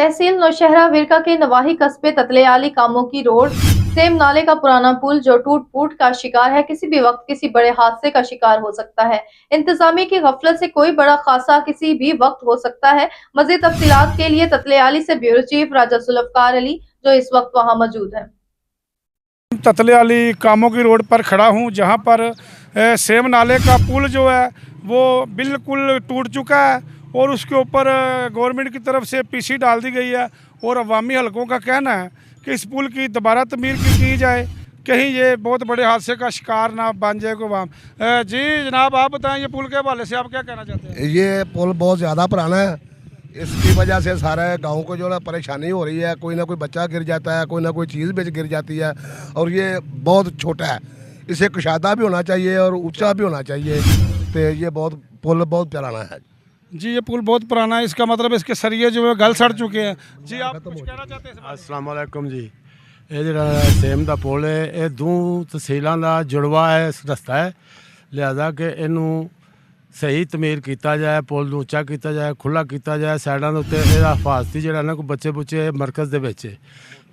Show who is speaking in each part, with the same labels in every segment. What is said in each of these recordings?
Speaker 1: तहसील नौशहरा विरका के नवाही कस्बे ततलेआली कामों की रोड सेम नाले का पुराना पुल जो टूट फूट का शिकार है, किसी भी वक्त किसी बड़े हादसे का शिकार हो सकता है। इंतजामिया की गफलत से कोई बड़ा हादसा किसी भी वक्त हो सकता है। मजीद तफसीलात के लिए ततलेआली से ब्यूरो चीफ राजा जुल्फकार अली जो इस वक्त वहां मौजूद है।
Speaker 2: ततलेआली कामों की रोड पर खड़ा हूं, जहां पर सेम नाले का पुल जो है वो बिल्कुल टूट चुका है और उसके ऊपर गवर्नमेंट की तरफ से पीसी डाल दी गई है और अवामी हलकों का कहना है कि इस पुल की दोबारा तमीर की जाए, कहीं ये बहुत बड़े हादसे का शिकार ना बन जाए को वाम। जी जनाब, आप बताएं ये पुल के हवाले से आप क्या कहना चाहते हैं?
Speaker 3: ये पुल बहुत ज़्यादा पुराना है, इसकी वजह से सारे गांव को जो है परेशानी हो रही है। कोई ना कोई बच्चा गिर जाता है, कोई ना कोई चीज़ बेच गिर जाती है और ये बहुत छोटा है, इसे कुशादा भी होना चाहिए और ऊंचा भी होना चाहिए। तो ये पुल बहुत पुराना है
Speaker 2: जी। ये पुल बहुत पुराना है, इसका मतलब इसके सरिये जो है गल सड़ चुके हैं। जी आप कुछ कहना चाहते हैं?
Speaker 4: अस्सलाम वालेकुम जी। ये ਜਿਹੜਾ ਸੇਮ ਦਾ ਪੁਲ ਹੈ ਇਹ ਦੋ ਤਹਿਸੀਲਾਂ ਦਾ ਜੁੜਵਾ ਹੈ ਰਸਤਾ ਹੈ, ਲਿਹਾਜ਼ਾ ਕਿ ਇਹਨੂੰ ਸਹੀ ਤਮੀਰ ਕੀਤਾ ਜਾਏ, ਪੁਲ ਨੂੰ ਉੱਚਾ ਕੀਤਾ ਜਾਏ, ਖੁੱਲ੍ਹਾ ਕੀਤਾ ਜਾਏ। ਸਾਈਡਾਂ ਦੇ ਉੱਤੇ ਇਹਦਾ ਹਿਫਾਜ਼ਤੀ ਜਿਹੜਾ ਨਾ ਕੋਈ ਬੱਚੇ ਬੁੱਚੇ ਮਰਕਜ਼ ਦੇ ਵਿੱਚ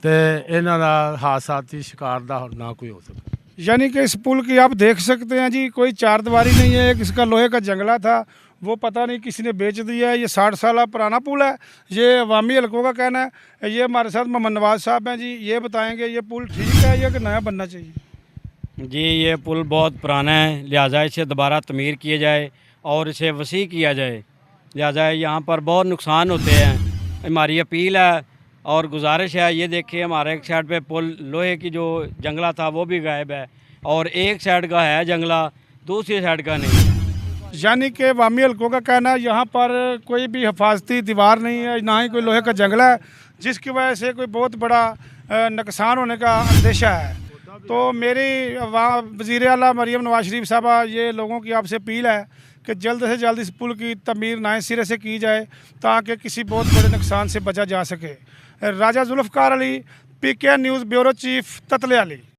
Speaker 4: ਤੇ ਇਹਨਾਂ ਦਾ ਹਾਦਸਾਤੀ शिकार ਦਾ ना कोई हो सके।
Speaker 2: यानी कि इस पुल की आप देख सकते हैं जी, कोई चार दीवारी नहीं है, एक इसका लोहे का जंगला था, वो पता नहीं किसी ने बेच दिया है। ये 60 साल पुराना पुल है, ये अवामी हलकों का कहना है। ये हमारे साथ मोहम्मद नवाज साहब हैं जी, ये बताएंगे ये पुल ठीक है या कि नया बनना चाहिए?
Speaker 5: जी ये पुल बहुत पुराना है, लिहाजा इसे दोबारा तमीर किया जाए और इसे वसी किया जाए। लिहाजा यहाँ पर बहुत नुकसान होते हैं। हमारी अपील है और गुजारिश है। ये देखिए हमारे एक साइड पे पुल लोहे की जो जंगला था वो भी गायब है और एक साइड का है जंगला, दूसरी साइड का नहीं है।
Speaker 2: यानी कि अवामी हलकों का कहना है यहाँ पर कोई भी हिफाजती दीवार नहीं है, ना ही कोई लोहे का जंगला है, जिसकी वजह से कोई बहुत बड़ा नुकसान होने का अंदेशा है। तो मेरी वज़ीर आला मरीम नवाज शरीफ साहबा ये लोगों की आपसे अपील है कि जल्द से जल्द इस पुल की तमीर नए सिरे से की जाए ताकि किसी बहुत बड़े नुकसान से बचा जा सके। Raja Zulfikar Ali, PK news bureau chief, ततलेआली।